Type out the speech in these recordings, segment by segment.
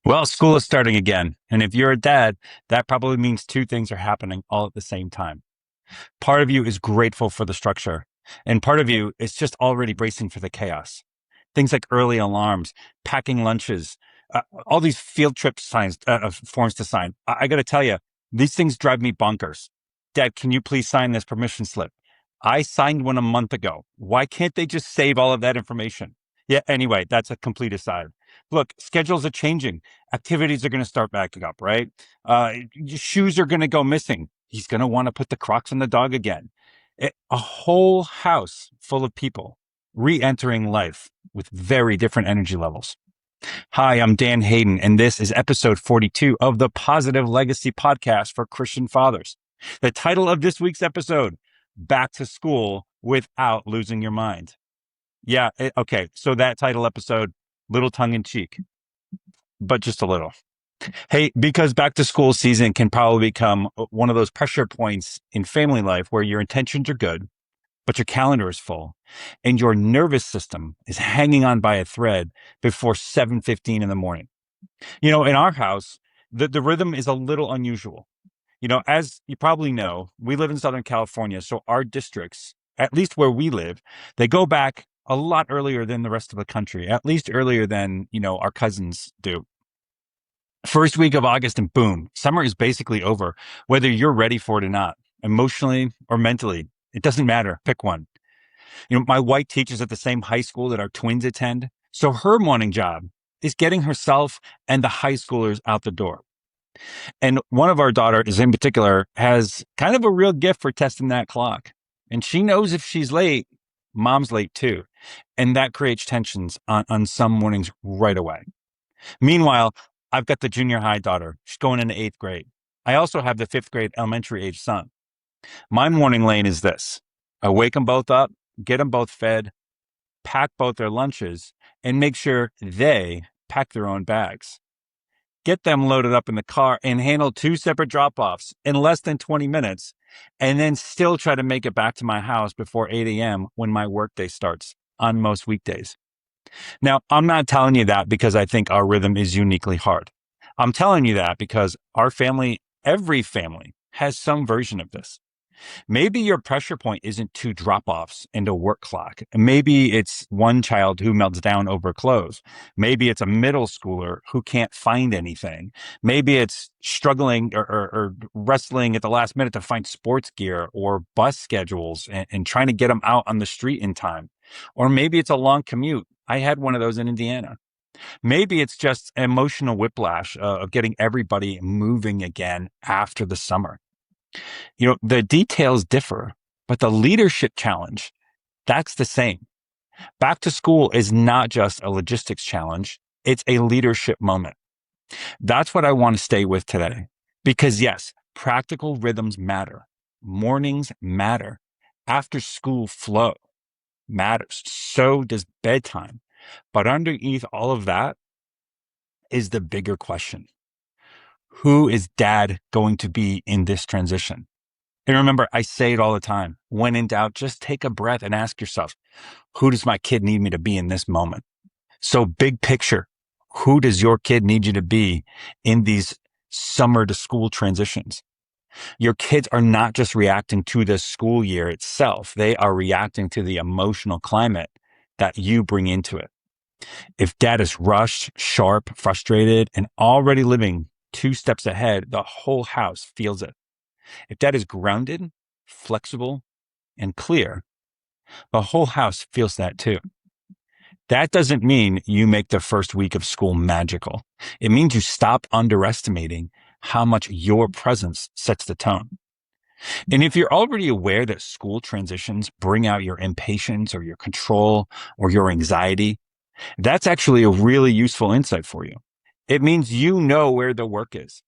Well, school is starting again. And if you're a dad, that probably means two things are happening all at the same time. Part of you is grateful for the structure, and part of you is just already bracing for the chaos. Things like early alarms, packing lunches, all these field trip signs, forms to sign. I got to tell you, these things drive me bonkers. Dad, can you please sign this permission slip? I signed one a month ago. Why can't they just save all of that information? Yeah, anyway, that's a complete aside. Look, schedules are changing. Activities are going to start backing up, right? Shoes are going to go missing. He's going to want to put the Crocs on the dog again. A whole house full of people re entering life with very different energy levels. Hi, I'm Dan Hayden, and this is episode 42 of the Positive Legacy Podcast for Christian Fathers. The title of this week's episode, Back to School Without Losing Your Mind. Yeah, okay, so that title episode, little tongue in cheek, but just a little. Hey, because back to school season can probably become one of those pressure points in family life where your intentions are good, but your calendar is full and your nervous system is hanging on by a thread before 7:15 in the morning. In our house, the rhythm is a little unusual. As you probably know, we live in Southern California, so our districts, at least where we live, they go back a lot earlier than the rest of the country, at least earlier than, our cousins do. First week of August and boom, summer is basically over, whether you're ready for it or not, emotionally or mentally. It doesn't matter. Pick one. My wife teaches at the same high school that our twins attend. So her morning job is getting herself and the high schoolers out the door. And one of our daughters in particular has kind of a real gift for testing that clock. And she knows if she's late, mom's late too. And that creates tensions on some mornings right away. Meanwhile, I've got the junior high daughter. She's going into eighth grade. I also have the fifth grade elementary age son. My morning lane is this. I wake them both up, get them both fed, pack both their lunches, and make sure they pack their own bags. Get them loaded up in the car and handle two separate drop-offs in less than 20 minutes, and then still try to make it back to my house before 8 a.m. when my workday starts on most weekdays. Now, I'm not telling you that because I think our rhythm is uniquely hard. I'm telling you that because our family, every family, has some version of this. Maybe your pressure point isn't two drop-offs and a work clock. Maybe it's one child who melts down over clothes. Maybe it's a middle schooler who can't find anything. Maybe it's struggling or wrestling at the last minute to find sports gear or bus schedules and trying to get them out on the street in time. Or maybe it's a long commute. I had one of those in Indiana. Maybe it's just emotional whiplash of getting everybody moving again after the summer. The details differ, but the leadership challenge, that's the same. Back to school is not just a logistics challenge. It's a leadership moment. That's what I want to stay with today. Because yes, practical rhythms matter. Mornings matter. After school flow matters. So does bedtime. But underneath all of that is the bigger question. Who is dad going to be in this transition? And remember, I say it all the time. When in doubt, just take a breath and ask yourself, who does my kid need me to be in this moment? So big picture, who does your kid need you to be in these summer to school transitions? Your kids are not just reacting to the school year itself. They are reacting to the emotional climate that you bring into it. If dad is rushed, sharp, frustrated, and already living two steps ahead, the whole house feels it. If dad is grounded, flexible, and clear, the whole house feels that too. That doesn't mean you make the first week of school magical. It means you stop underestimating how much your presence sets the tone. And if you're already aware that school transitions bring out your impatience or your control or your anxiety, that's actually a really useful insight for you. It means you know where the work is.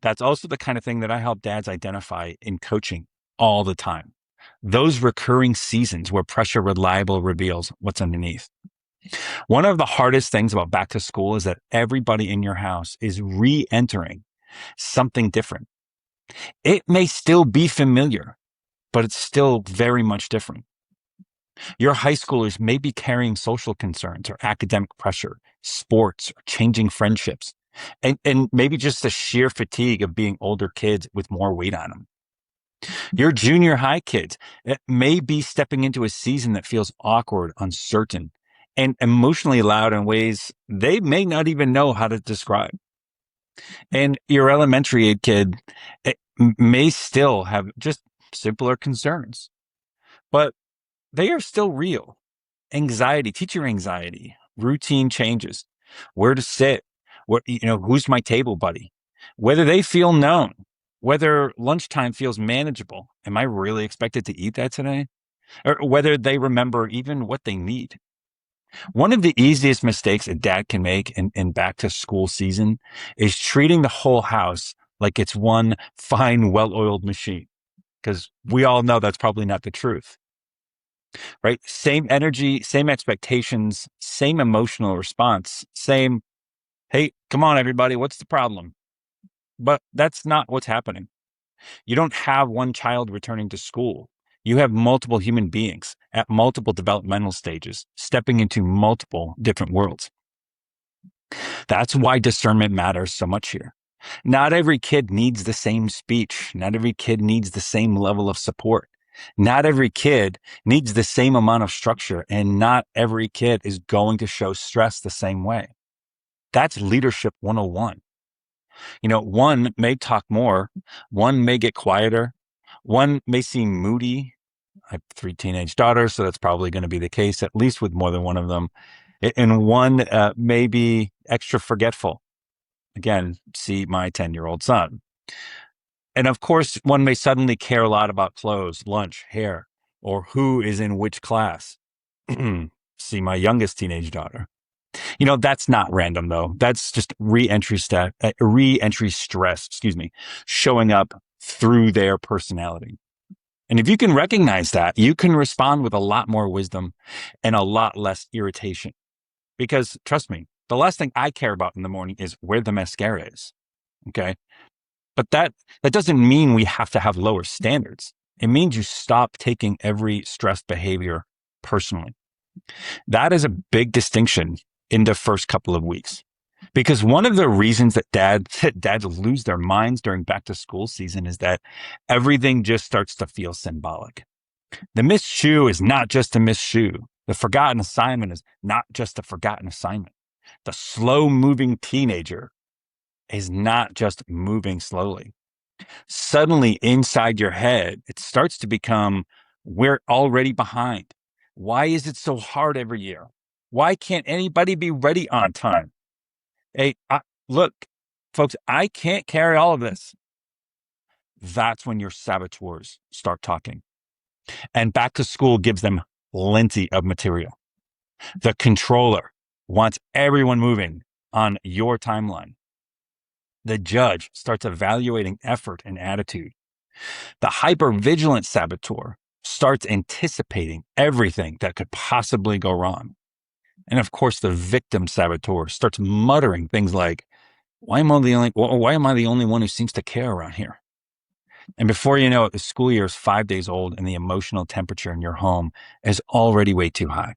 That's also the kind of thing that I help dads identify in coaching all the time. Those recurring seasons where pressure reliably reveals what's underneath. One of the hardest things about back to school is that everybody in your house is re-entering something different. It may still be familiar, but it's still very much different. Your high schoolers may be carrying social concerns or academic pressure, sports, or changing friendships. And maybe just the sheer fatigue of being older kids with more weight on them. Your junior high kids may be stepping into a season that feels awkward, uncertain, and emotionally loud in ways they may not even know how to describe. And your elementary age kid may still have just simpler concerns, but they are still real. Anxiety, teacher anxiety, routine changes, where to sit, who's my table buddy, whether they feel known, whether lunchtime feels manageable. Am I really expected to eat that today? Or whether they remember even what they need. One of the easiest mistakes a dad can make in back to school season is treating the whole house like it's one fine, well oiled machine. Because we all know that's probably not the truth, right? Same energy, same expectations, same emotional response, same, hey, come on, everybody, what's the problem? But that's not what's happening. You don't have one child returning to school. You have multiple human beings at multiple developmental stages, stepping into multiple different worlds. That's why discernment matters so much here. Not every kid needs the same speech. Not every kid needs the same level of support. Not every kid needs the same amount of structure, and not every kid is going to show stress the same way. That's leadership 101. One may talk more, one may get quieter, one may seem moody. I have three teenage daughters, so that's probably going to be the case, at least with more than one of them. And one may be extra forgetful. Again, see my 10-year-old son. And of course, one may suddenly care a lot about clothes, lunch, hair, or who is in which class. See my youngest teenage daughter. That's not random though. That's just re-entry stress, showing up through their personality. And if you can recognize that, you can respond with a lot more wisdom and a lot less irritation. Because trust me, the last thing I care about in the morning is where the mascara is. Okay. But that doesn't mean we have to have lower standards. It means you stop taking every stressed behavior personally. That is a big distinction in the first couple of weeks. Because one of the reasons that dads lose their minds during back to school season is that everything just starts to feel symbolic. The missed shoe is not just a missed shoe. The forgotten assignment is not just a forgotten assignment. The slow moving teenager is not just moving slowly. Suddenly inside your head, it starts to become, we're already behind. Why is it so hard every year? Why can't anybody be ready on time? Hey, look, folks, I can't carry all of this. That's when your saboteurs start talking. And back to school gives them plenty of material. The controller wants everyone moving on your timeline. The judge starts evaluating effort and attitude. The hypervigilant saboteur starts anticipating everything that could possibly go wrong. And of course, the victim saboteur starts muttering things like, why am I the only one who seems to care around here? And before you know it, the school year is 5 days old and the emotional temperature in your home is already way too high.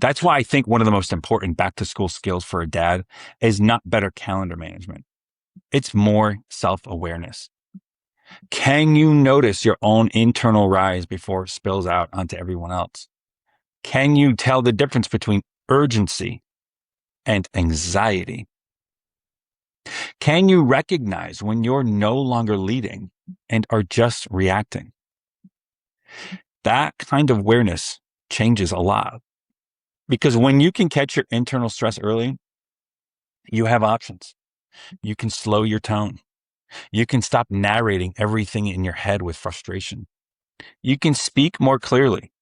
That's why I think one of the most important back to school skills for a dad is not better calendar management. It's more self-awareness. Can you notice your own internal rise before it spills out onto everyone else? Can you tell the difference between urgency and anxiety? Can you recognize when you're no longer leading and are just reacting? That kind of awareness changes a lot, because when you can catch your internal stress early, you have options. You can slow your tone. You can stop narrating everything in your head with frustration. You can speak more clearly.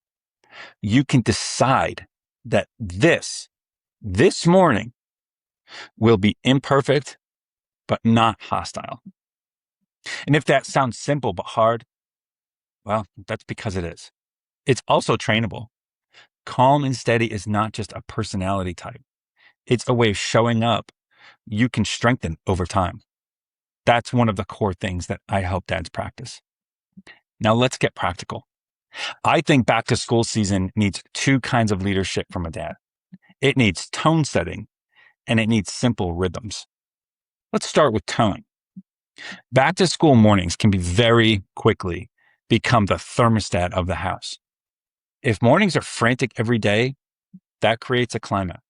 You can decide that this morning will be imperfect, but not hostile. And if that sounds simple but hard, well, that's because it is. It's also trainable. Calm and steady is not just a personality type. It's a way of showing up you can strengthen over time. That's one of the core things that I help dads practice. Now let's get practical. I think back to school season needs two kinds of leadership from a dad. It needs tone setting and it needs simple rhythms. Let's start with tone. Back to school mornings can be very quickly become the thermostat of the house. If mornings are frantic every day, that creates a climate.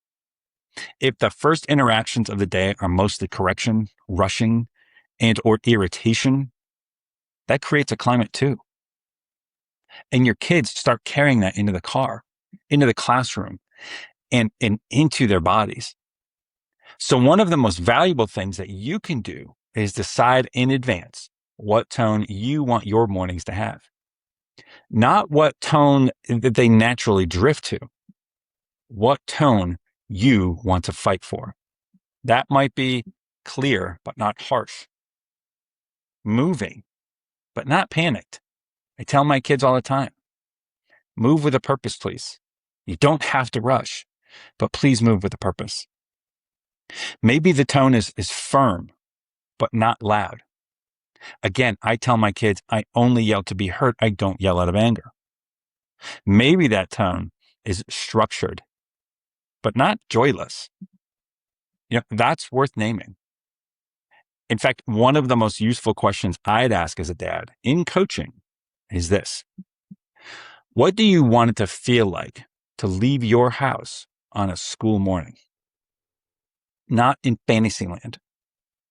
If the first interactions of the day are mostly correction, rushing, and or irritation, that creates a climate too. And your kids start carrying that into the car, into the classroom, and into their bodies. So one of the most valuable things that you can do is decide in advance what tone you want your mornings to have. Not what tone that they naturally drift to. What tone you want to fight for. That might be clear, but not harsh. Moving, but not panicked. I tell my kids all the time, move with a purpose, please. You don't have to rush, but please move with a purpose. Maybe the tone is firm, but not loud. Again, I tell my kids, I only yell to be heard. I don't yell out of anger. Maybe that tone is structured, but not joyless. That's worth naming. In fact, one of the most useful questions I'd ask as a dad in coaching is this. What do you want it to feel like to leave your house on a school morning? Not in fantasyland,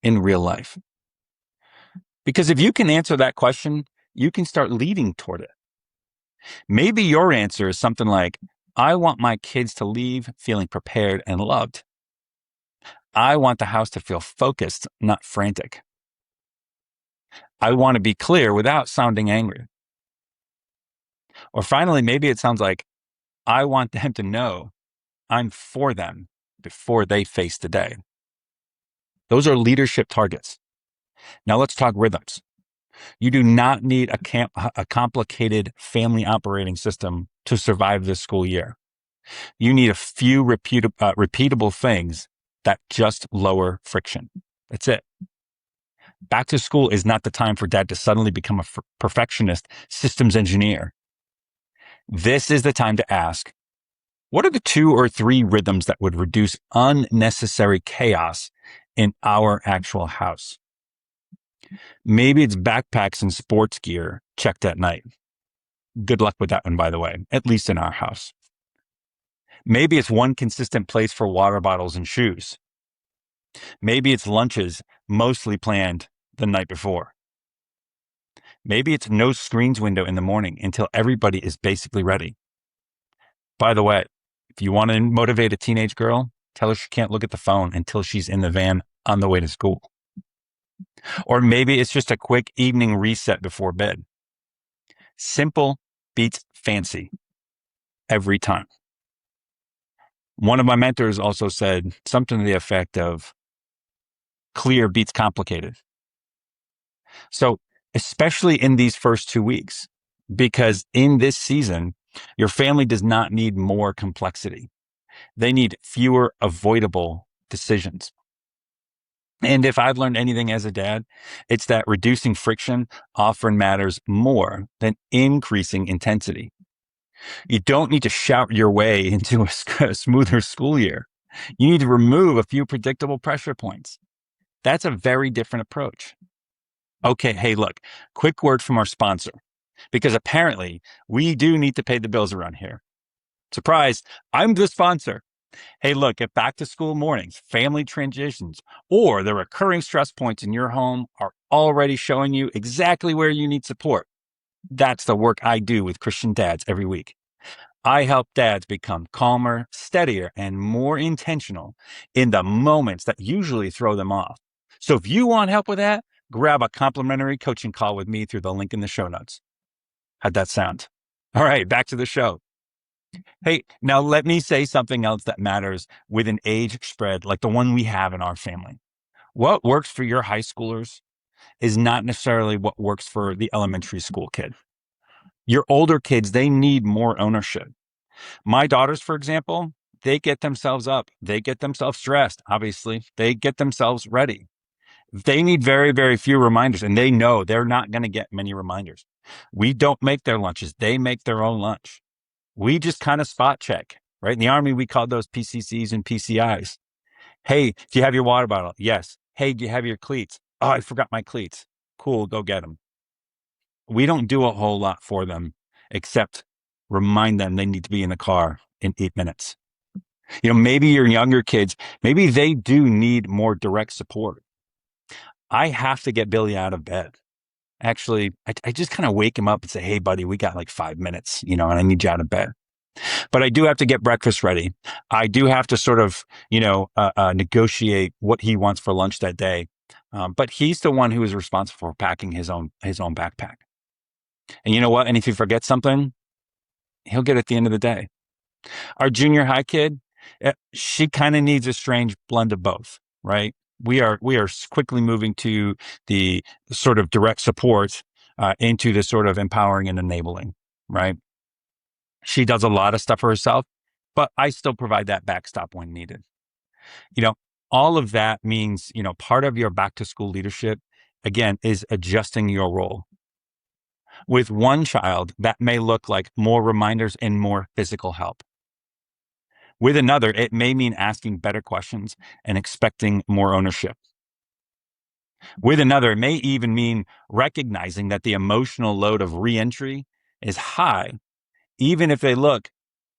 in real life. Because if you can answer that question, you can start leading toward it. Maybe your answer is something like, I want my kids to leave feeling prepared and loved. I want the house to feel focused, not frantic. I want to be clear without sounding angry. Or finally, maybe it sounds like, I want them to know I'm for them before they face the day. Those are leadership targets. Now let's talk rhythms. You do not need a complicated family operating system to survive this school year. You need a few repeatable things that just lower friction. That's it. Back to school is not the time for dad to suddenly become a perfectionist systems engineer. This is the time to ask, what are the 2 or 3 rhythms that would reduce unnecessary chaos in our actual house? Maybe it's backpacks and sports gear checked at night. Good luck with that one, by the way, at least in our house. Maybe it's one consistent place for water bottles and shoes. Maybe it's lunches mostly planned the night before. Maybe it's no screens window in the morning until everybody is basically ready. By the way, if you want to motivate a teenage girl, tell her she can't look at the phone until she's in the van on the way to school. Or maybe it's just a quick evening reset before bed. Simple beats fancy every time. One of my mentors also said something to the effect of clear beats complicated. So especially in these first 2 weeks, because in this season, your family does not need more complexity. They need fewer avoidable decisions. And if I've learned anything as a dad, it's that reducing friction often matters more than increasing intensity. You don't need to shout your way into a smoother school year. You need to remove a few predictable pressure points. That's a very different approach. Okay, hey, look, quick word from our sponsor, because apparently we do need to pay the bills around here. Surprise, I'm the sponsor. Hey, look, if back to school mornings, family transitions, or the recurring stress points in your home are already showing you exactly where you need support, that's the work I do with Christian dads every week. I help dads become calmer, steadier, and more intentional in the moments that usually throw them off. So if you want help with that, grab a complimentary coaching call with me through the link in the show notes. How'd that sound? All right, back to the show. Hey, now let me say something else that matters with an age spread like the one we have in our family. What works for your high schoolers is not necessarily what works for the elementary school kid. Your older kids, they need more ownership. My daughters, for example, they get themselves up. They get themselves dressed, obviously. They get themselves ready. They need very, very few reminders, and they know they're not going to get many reminders. We don't make their lunches. They make their own lunch. We just kind of spot check, right? In the Army, we called those PCCs and PCIs. Hey, do you have your water bottle? Yes. Hey, do you have your cleats? Oh, I forgot my cleats. Cool, go get them. We don't do a whole lot for them except remind them they need to be in the car in 8 minutes. Maybe your younger kids, maybe they do need more direct support. I have to get Billy out of bed. Actually, I just kind of wake him up and say, hey, buddy, we got like 5 minutes, and I need you out of bed. But I do have to get breakfast ready. I do have to sort of, negotiate what he wants for lunch that day. But he's the one who is responsible for packing his own backpack. And you know what? And if he forgets something, he'll get it at the end of the day. Our junior high kid, she kind of needs a strange blend of both, right? We are quickly moving to the sort of direct support into the sort of empowering and enabling, right? She does a lot of stuff for herself, but I still provide that backstop when needed. You know, all of that means, part of your back to school leadership, again, is adjusting your role. With one child, that may look like more reminders and more physical help. With another, it may mean asking better questions and expecting more ownership. With another, it may even mean recognizing that the emotional load of reentry is high, even if they look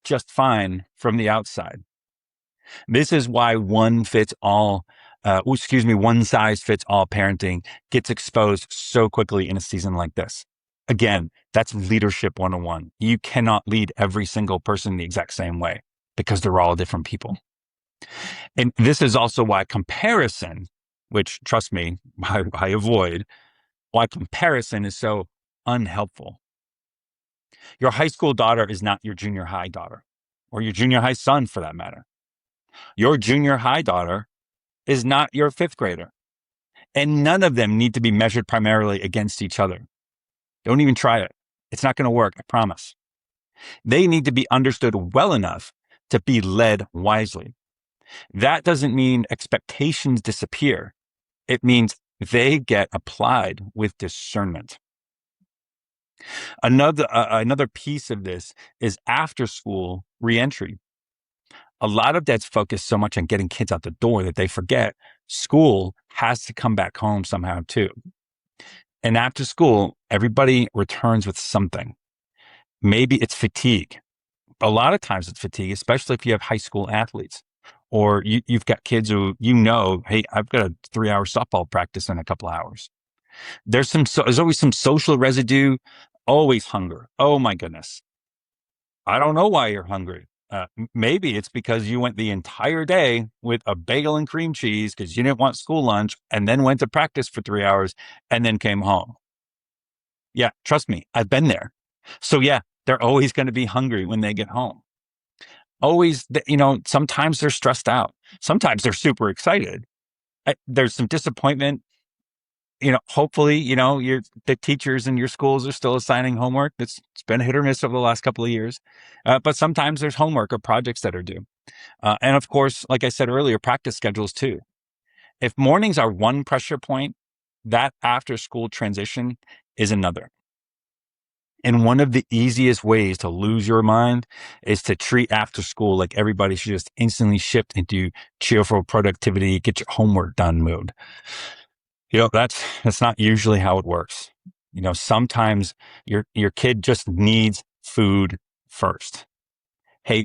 just fine from the outside. This is why one size fits all parenting gets exposed so quickly in a season like this. Again, that's leadership 101. You cannot lead every single person the exact same way because they're all different people. And this is also why comparison, which trust me, I avoid, why comparison is so unhelpful. Your high school daughter is not your junior high daughter or your junior high son for that matter. Your junior high daughter is not your fifth grader. And none of them need to be measured primarily against each other. Don't even try it. It's not going to work, I promise. They need to be understood well enough to be led wisely. That doesn't mean expectations disappear. It means they get applied with discernment. Another piece of this is after school reentry. A lot of dads focus so much on getting kids out the door that they forget school has to come back home somehow too. And after school, everybody returns with something. Maybe it's fatigue. A lot of times it's fatigue, especially if you have high school athletes or you've got kids who, hey, I've got a 3-hour softball practice in a couple of hours. There's always some social residue, always hunger. Oh my goodness. I don't know why you're hungry. Maybe it's because you went the entire day with a bagel and cream cheese because you didn't want school lunch and then went to practice for 3 hours and then came home. Yeah, trust me, I've been there. So yeah, they're always going to be hungry when they get home. Always, sometimes they're stressed out. Sometimes they're super excited. There's some disappointment. Hopefully, the teachers in your schools are still assigning homework. It's been hit or miss over the last couple of years. But sometimes there's homework or projects that are due. And of course, like I said earlier, practice schedules too. If mornings are one pressure point, that after school transition is another. And one of the easiest ways to lose your mind is to treat after school like everybody should just instantly shift into cheerful productivity, get your homework done mode. That's not usually how it works. Sometimes your kid just needs food first. Hey,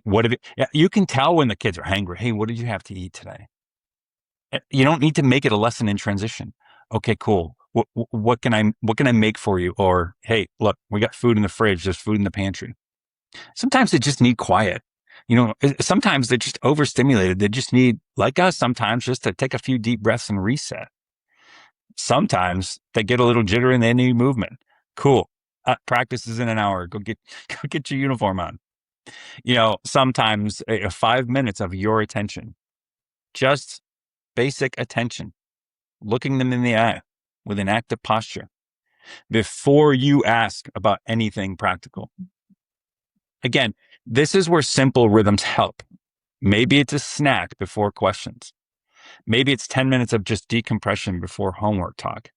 you can tell when the kids are hungry. Hey, what did you have to eat today? You don't need to make it a lesson in transition. Okay, cool. What can I make for you? Or, hey, look, we got food in the fridge. There's food in the pantry. Sometimes they just need quiet. Sometimes they're just overstimulated. They just need, like us, sometimes just to take a few deep breaths and reset. Sometimes they get a little jittery and they need movement. Cool. Practice is in an hour. Go get your uniform on. Sometimes 5 minutes of your attention, just basic attention, looking them in the eye with an active posture before you ask about anything practical. Again, this is where simple rhythms help. Maybe it's a snack before questions. Maybe it's 10 minutes of just decompression before homework talk.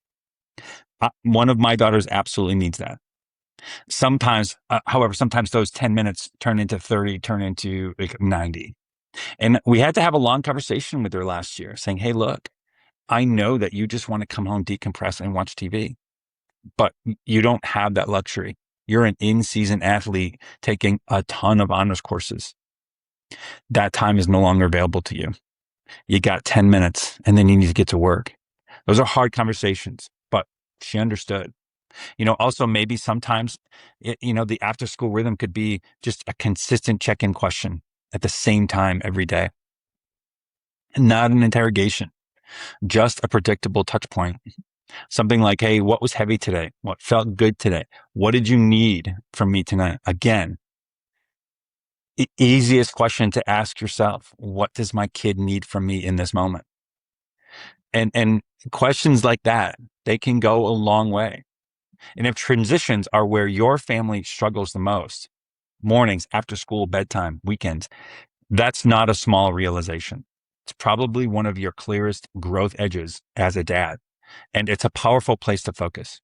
One of my daughters absolutely needs that. However, sometimes those 10 minutes turn into 30, turn into like 90. And we had to have a long conversation with her last year saying, hey, look, I know that you just want to come home, decompress, and watch TV, but you don't have that luxury. You're an in-season athlete taking a ton of honors courses. That time is no longer available to you. You got 10 minutes and then you need to get to work. Those are hard conversations, but she understood. Also maybe sometimes, the after school rhythm could be just a consistent check-in question at the same time every day. Not an interrogation, just a predictable touch point. Something like, hey, what was heavy today? What felt good today? What did you need from me tonight? Again, easiest question to ask yourself. What does my kid need from me in this moment? And questions like that, they can go a long way. And if transitions are where your family struggles the most, mornings, after school, bedtime, weekends, that's not a small realization. It's probably one of your clearest growth edges as a dad. And it's a powerful place to focus.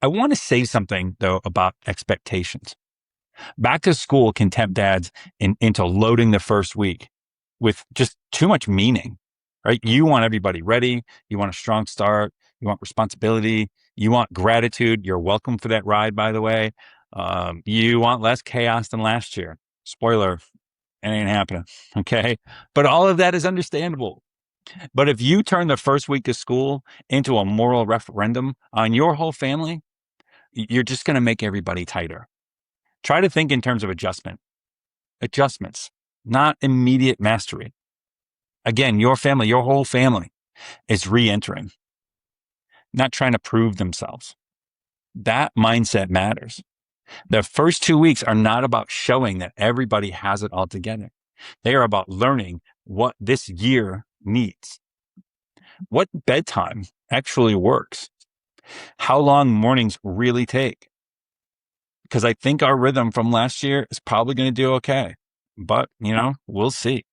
I want to say something, though, about expectations. Back to school can tempt dads into loading the first week with just too much meaning, right? You want everybody ready. You want a strong start. You want responsibility. You want gratitude. You're welcome for that ride, by the way. You want less chaos than last year. Spoiler, it ain't happening. Okay. But all of that is understandable. But if you turn the first week of school into a moral referendum on your whole family, you're just going to make everybody tighter. Try to think in terms of adjustments, not immediate mastery. Again, your family, your whole family is re-entering, not trying to prove themselves. That mindset matters. The first 2 weeks are not about showing that everybody has it all together. They are about learning what this year needs, what bedtime actually works, how long mornings really take. Because I think our rhythm from last year is probably going to do okay. But, we'll see.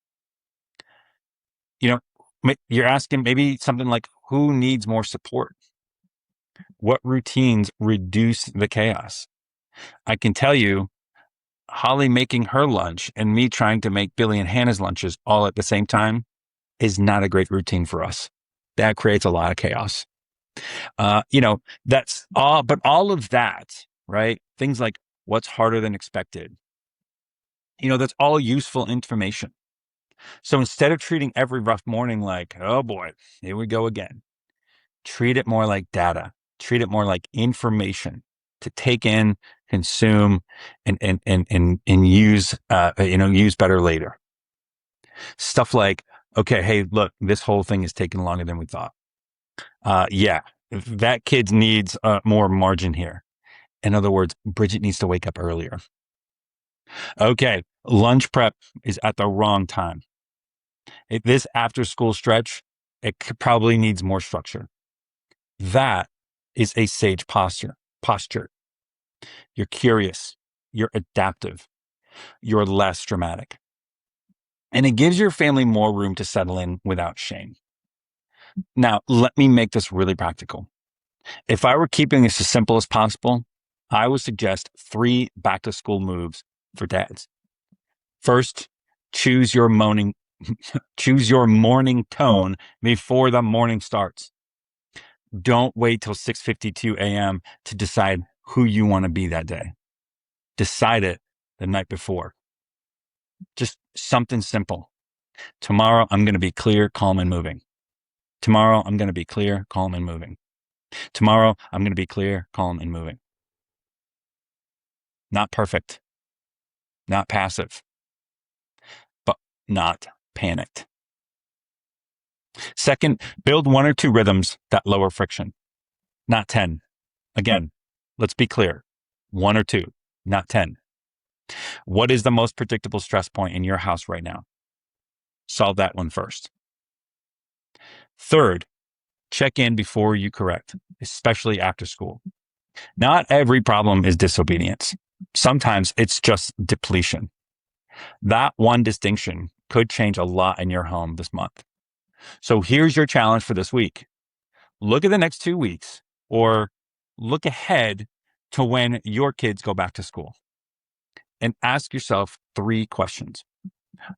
You're asking maybe something like, who needs more support? What routines reduce the chaos? I can tell you, Holly making her lunch and me trying to make Billy and Hannah's lunches all at the same time is not a great routine for us. That creates a lot of chaos. That's all, but all of that, right? Things like what's harder than expected. That's all useful information. So instead of treating every rough morning like, oh boy, here we go again, treat it more like data, treat it more like information to take in, consume, and use better later. Stuff like, okay, hey, look, this whole thing is taking longer than we thought. Yeah, that kid needs more margin here. In other words, Bridget needs to wake up earlier. Okay, lunch prep is at the wrong time. This after school stretch, it probably needs more structure. That is a sage posture. You're curious. You're adaptive. You're less dramatic. And it gives your family more room to settle in without shame. Now, let me make this really practical. If I were keeping this as simple as possible, I would suggest 3 back to school moves for dads. First, choose your morning tone before the morning starts. Don't wait till 6:52 a.m. to decide who you want to be that day. Decide it the night before. Just something simple. Tomorrow, I'm going to be clear, calm, and moving. Tomorrow, I'm going to be clear, calm, and moving. Tomorrow, I'm going to be clear, calm, and moving. Not perfect, not passive, but not panicked. Second, build 1 or 2 rhythms that lower friction, not 10. Again, let's be clear. 1 or 2, not 10. What is the most predictable stress point in your house right now? Solve that one first. Third, check in before you correct, especially after school. Not every problem is disobedience. Sometimes it's just depletion. That one distinction could change a lot in your home this month. So here's your challenge for this week. Look at the next 2 weeks or look ahead to when your kids go back to school and ask yourself 3 questions.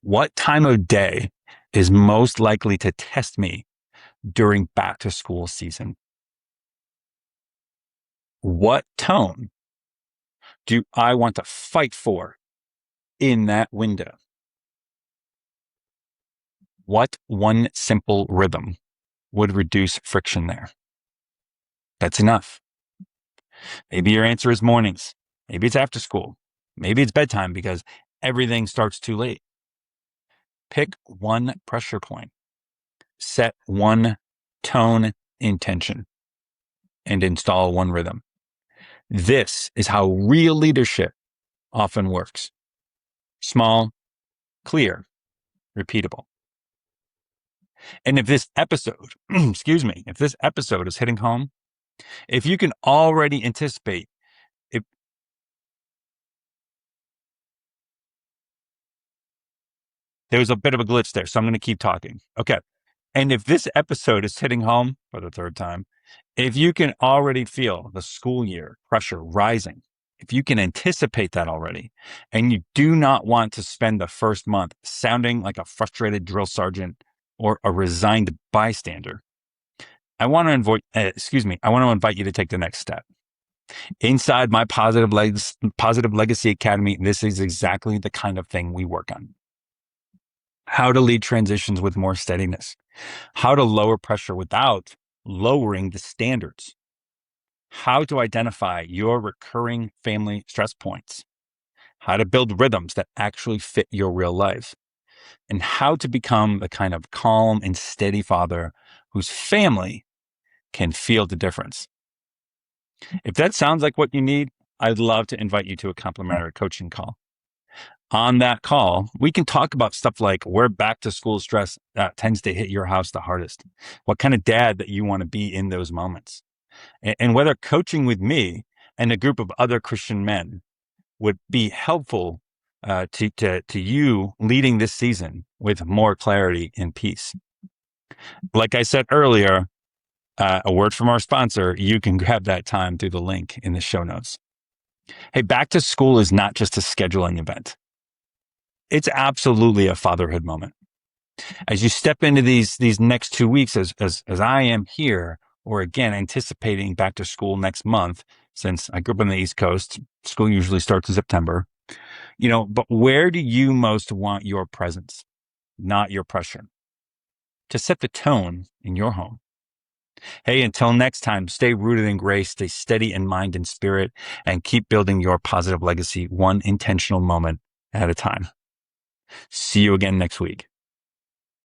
What time of day is most likely to test me during back to school season? What tone do I want to fight for in that window? What one simple rhythm would reduce friction there? That's enough. Maybe your answer is mornings. Maybe it's after school. Maybe it's bedtime because everything starts too late. Pick one pressure point, set one tone intention, and install one rhythm. This is how real leadership often works. Small, clear, repeatable. And if this episode, if this episode is hitting home, if you can already anticipate, if there was a bit of a glitch there, so I'm going to keep talking. Okay. And if this episode is hitting home for the third time, if you can already feel the school year pressure rising, if you can anticipate that already, and you do not want to spend the first month sounding like a frustrated drill sergeant or a resigned bystander, I want to invite you to take the next step. Inside my Positive Legacy Academy, this is exactly the kind of thing we work on. How to lead transitions with more steadiness, how to lower pressure without lowering the standards, how to identify your recurring family stress points, how to build rhythms that actually fit your real life, and how to become the kind of calm and steady father whose family can feel the difference. If that sounds like what you need, I'd love to invite you to a complimentary coaching call. On that call, we can talk about stuff like where back to school stress tends to hit your house the hardest, what kind of dad that you want to be in those moments, and whether coaching with me and a group of other Christian men would be helpful to you leading this season with more clarity and peace. Like I said earlier, a word from our sponsor, you can grab that time through the link in the show notes. Hey, back to school is not just a scheduling event. It's absolutely a fatherhood moment. As you step into these next 2 weeks, as I am here, or again, anticipating back to school next month, since I grew up on the East Coast, school usually starts in September, but where do you most want your presence, not your pressure, to set the tone in your home? Hey, until next time, stay rooted in grace, stay steady in mind and spirit, and keep building your positive legacy one intentional moment at a time. See you again next week.